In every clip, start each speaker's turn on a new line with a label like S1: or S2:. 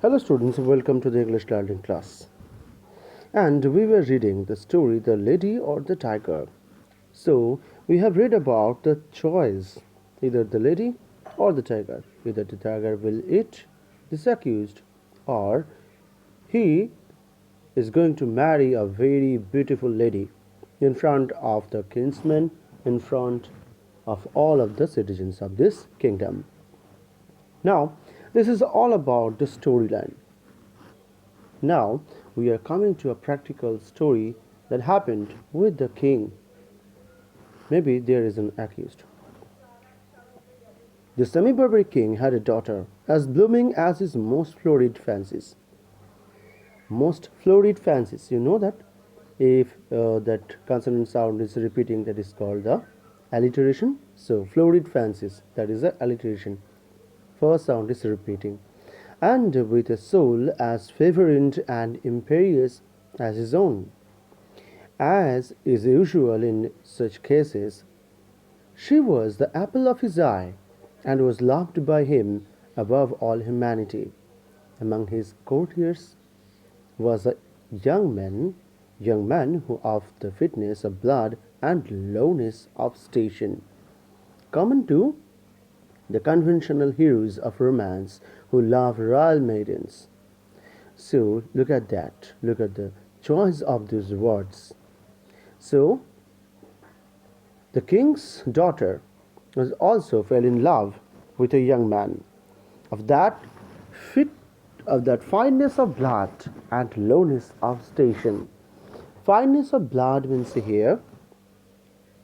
S1: Hello students, welcome to the English learning class. And we were reading the story The Lady or the Tiger. So we have read about the choice, either the lady or the tiger. Either the tiger will eat this accused or he is going to marry a very beautiful lady in front of the kinsmen, in front of all of the citizens of this kingdom. Now, this is all about the storyline. Now, we are coming to a practical story that happened with the king. Maybe there is an accused. The semi-barbaric king had a daughter as blooming as his most florid fancies. Most florid fancies, you know that? If that consonant sound is repeating, that is called the alliteration. So, florid fancies, that is the alliteration. First sound is repeating. And with a soul as fervent and imperious as his own. As is usual in such cases, she was the apple of his eye and was loved by him above all humanity. Among his courtiers was a young man who of the fitness of blood and lowness of station, common to the conventional heroes of romance who love royal maidens. So look at that. Look at the choice of these words. So the king's daughter was also fell in love with a young man of that fit of that fineness of blood and lowness of station. Fineness of blood means here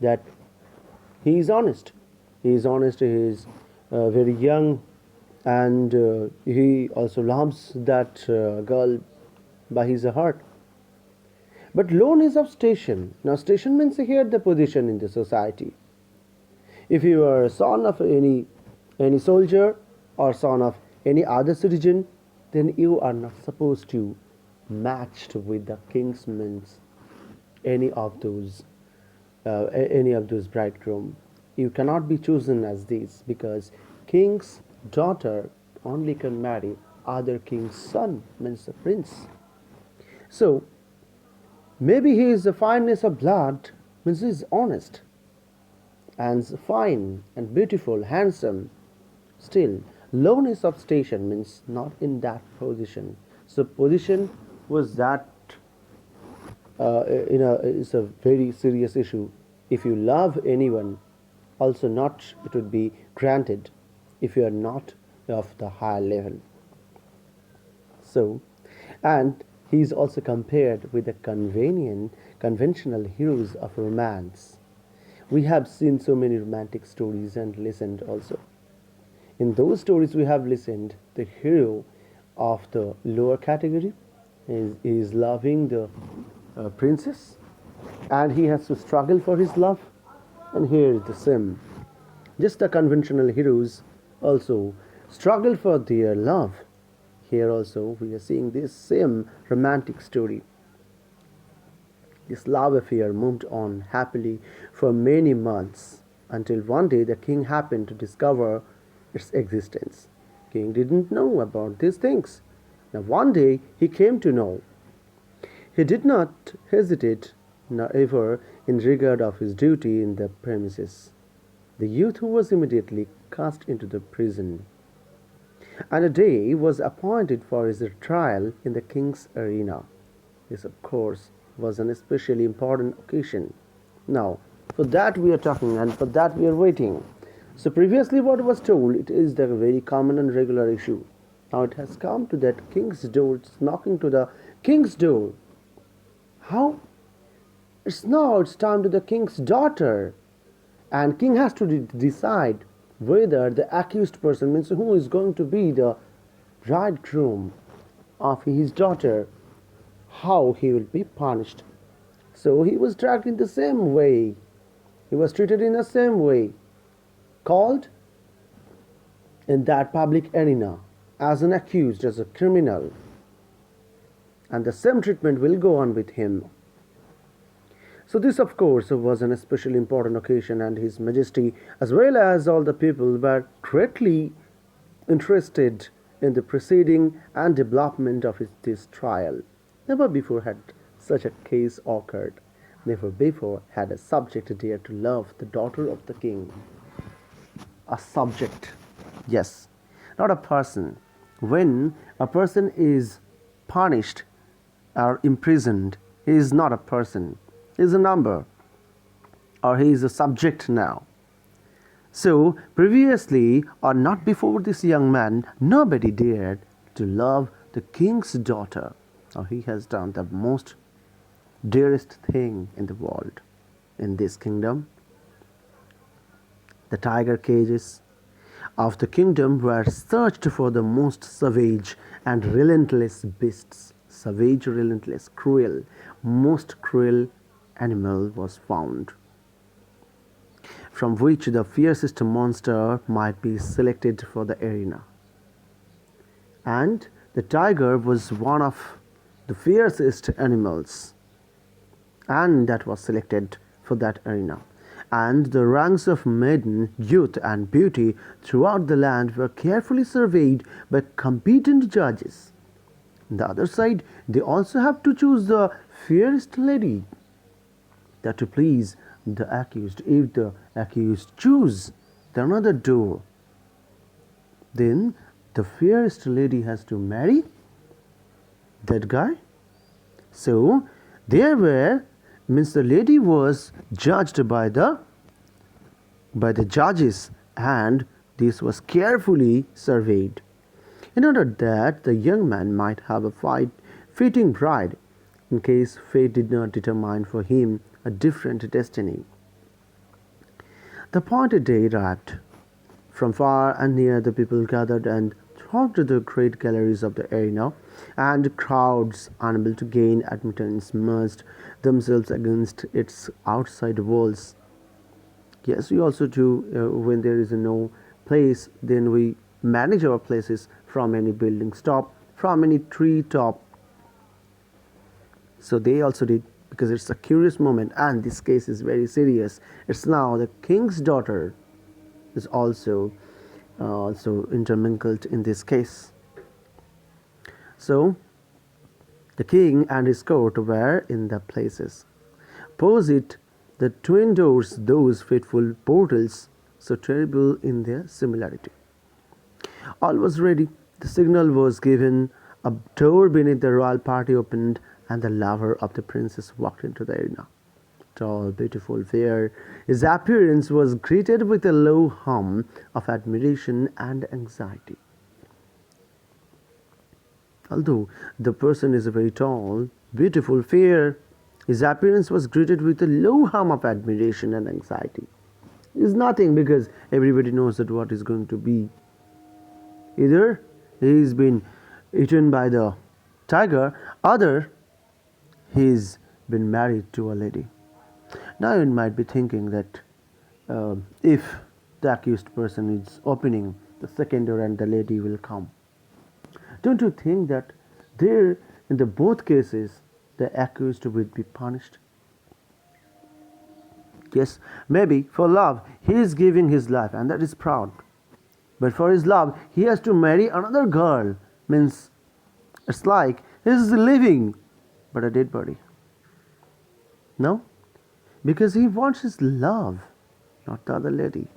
S1: that he is honest. He is honest. He is very young, and he also loves that girl by his heart. But lowness of station. Now, station means here the position in the society. If you are a son of any soldier or son of any other citizen, then you are not supposed to matched with the kingsmen's any of those bridegroom. You cannot be chosen as these because king's daughter only can marry other king's son, means a prince. So maybe he is the fineness of blood, means he is honest and fine and beautiful, handsome. Still, lowness of station means not in that position. So position was that is a very serious issue. If you love anyone, also not it would be granted if you are not of the higher level. So, and he is also compared with the conventional heroes of romance. We have seen so many romantic stories and listened also. In those stories we have listened, the hero of the lower category is loving the princess, and he has to struggle for his love. And here is the same. Just the conventional heroes also struggle for their love. Here also we are seeing this same romantic story. This love affair moved on happily for many months until one day the king happened to discover its existence. King didn't know about these things. Now one day he came to know. He did not hesitate nor ever in regard of his duty in the premises. The youth was immediately cast into the prison, and a day was appointed for his trial in the king's arena. This, of course, was an especially important occasion. Now, for that we are talking, and for that we are waiting. So previously what was told, it is the very common and regular issue. Now it has come to that king's door, it's knocking to the king's door. How? It's time to the king's daughter, and king has to decide whether the accused person, means who is going to be the bridegroom of his daughter, how he will be punished. So he was dragged in the same way, he was treated in the same way, called in that public arena as an accused, as a criminal, and the same treatment will go on with him. So this, of course, was an especially important occasion, and His Majesty, as well as all the people, were greatly interested in the proceeding and development of this trial. Never before had such a case occurred. Never before had a subject dared to love the daughter of the king. A subject, yes, not a person. When a person is punished or imprisoned, he is not a person, he is a number, or he is a subject now. So, previously or not before this young man, nobody dared to love the king's daughter. Now, he has done the most dearest thing in the world, in this kingdom. The tiger cages of the kingdom were searched for the most savage and relentless beasts. Savage, relentless, cruel, most cruel animal was found, from which the fiercest monster might be selected for the arena. And the tiger was one of the fiercest animals, and that was selected for that arena. And the ranks of maiden, youth, and beauty throughout the land were carefully surveyed by competent judges. On the other side, they also have to choose the fairest lady, that to please the accused. If the accused choose the another door, then the fairest lady has to marry that guy. So there were, means the lady was judged by the judges, and this was carefully surveyed in order that the young man might have a fitting bride in case fate did not determine for him a different destiny. The appointed day arrived. From far and near the people gathered and thronged the great galleries of the arena, and crowds, unable to gain admittance, merged themselves against its outside walls. Yes, we also do, when there is no place, then we manage our places from any building top, from any tree top. So they also did, because it's a curious moment, and this case is very serious. It's now the king's daughter is also intermingled in this case. So the king and his court were in the places. Opposite the twin doors, those fateful portals, so terrible in their similarity. All was ready. The signal was given. A door beneath the royal party opened, and the lover of the princess walked into the arena. Tall, beautiful, fair, his appearance was greeted with a low hum of admiration and anxiety. Although the person is very tall, beautiful, fair, his appearance was greeted with a low hum of admiration and anxiety. It's nothing, because everybody knows that what is going to be. Either he's been eaten by the tiger, other he's been married to a lady. Now you might be thinking that if the accused person is opening the second door and the lady will come, don't you think that there, in the both cases, the accused will be punished? Yes, maybe for love he is giving his life, and that is proud. But for his love he has to marry another girl. Means it's like he is living but a dead body. No? Because he wants his love, not the other lady.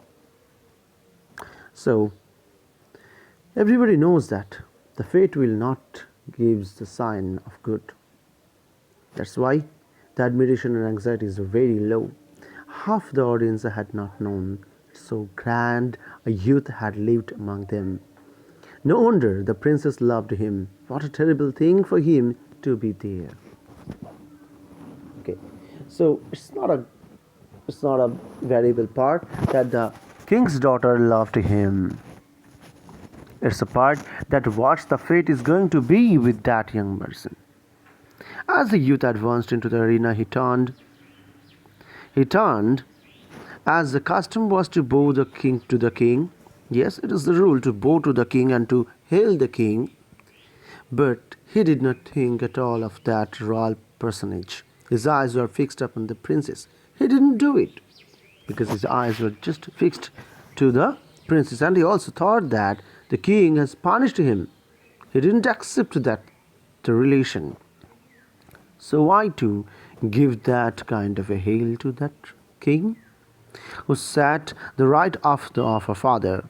S1: So everybody knows that the fate will not give the sign of good. That's why the admiration and anxiety is very low. Half the audience had not known so grand a youth had lived among them. No wonder the princess loved him. What a terrible thing for him to be there. Okay, so it's not a variable part that the king's daughter loved him. It's a part that what the fate is going to be with that young person. As the youth advanced into the arena, he turned, as the custom was to bow the king to the king. Yes, it is the rule to bow to the king and to hail the king. But he did not think at all of that royal personage. His eyes were fixed upon the princess. He didn't do it because his eyes were just fixed to the princess, and he also thought that the king has punished him He didn't accept that the relation. So why to give that kind of a hail to that king, who sat the right of her father,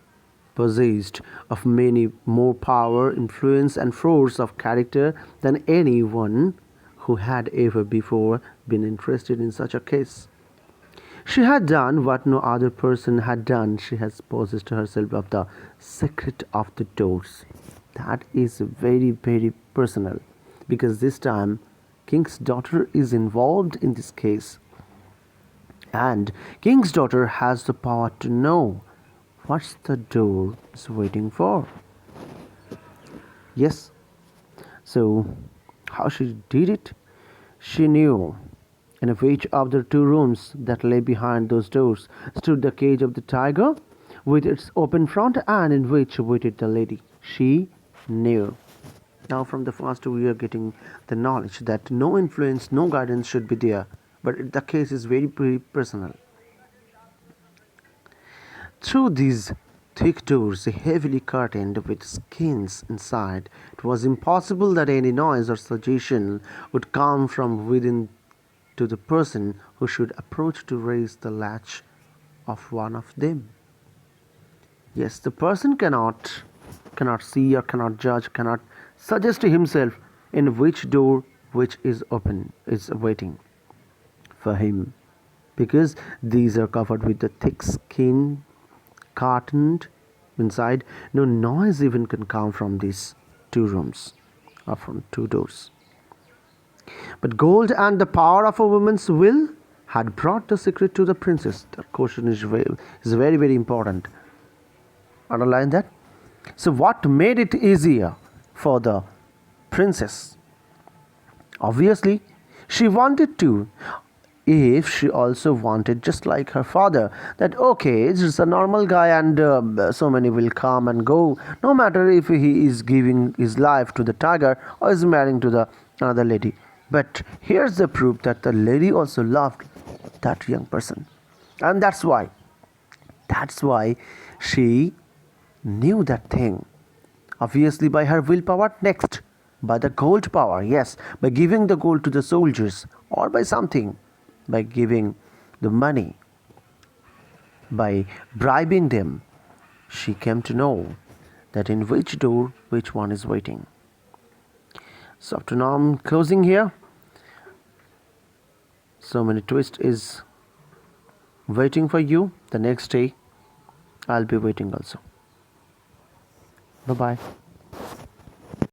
S1: possessed of many more power, influence, and force of character than anyone who had ever before been interested in such a case. She had done what no other person had done. She has possessed herself of the secret of the doors. That is very, very personal, because this time King's daughter is involved in this case, and King's daughter has the power to know what's the door is waiting for. Yes, so how she did it? She knew in which of the two rooms that lay behind those doors stood the cage of the tiger with its open front, and in which waited the lady. She knew. Now, from the first, we are getting the knowledge that no influence, no guidance should be there, but the case is very, very personal. Through these thick doors, heavily curtained with skins inside, it was impossible that any noise or suggestion would come from within to the person who should approach to raise the latch of one of them. Yes, the person cannot see or cannot judge, cannot suggest to himself in which door which is open is waiting for him, because these are covered with the thick skin, cartoned inside. No noise even can come from these two rooms or from two doors. But gold and the power of a woman's will had brought the secret to the princess. That question is very, very important. Underline that. So, what made it easier for the princess? Obviously, she wanted to. If she also wanted, just like her father, that okay, it's a normal guy and so many will come and go, no matter if he is giving his life to the tiger or is marrying to the another lady. But here's the proof that the lady also loved that young person, and that's why she knew that thing. Obviously, by her willpower. Next, by the gold power. Yes, by giving the gold to the soldiers, or by something, by giving the money, by bribing them, she came to know that in which door which one is waiting. So up to now I'm closing here. So many twist is waiting for you. The next day I'll be waiting also. Bye bye.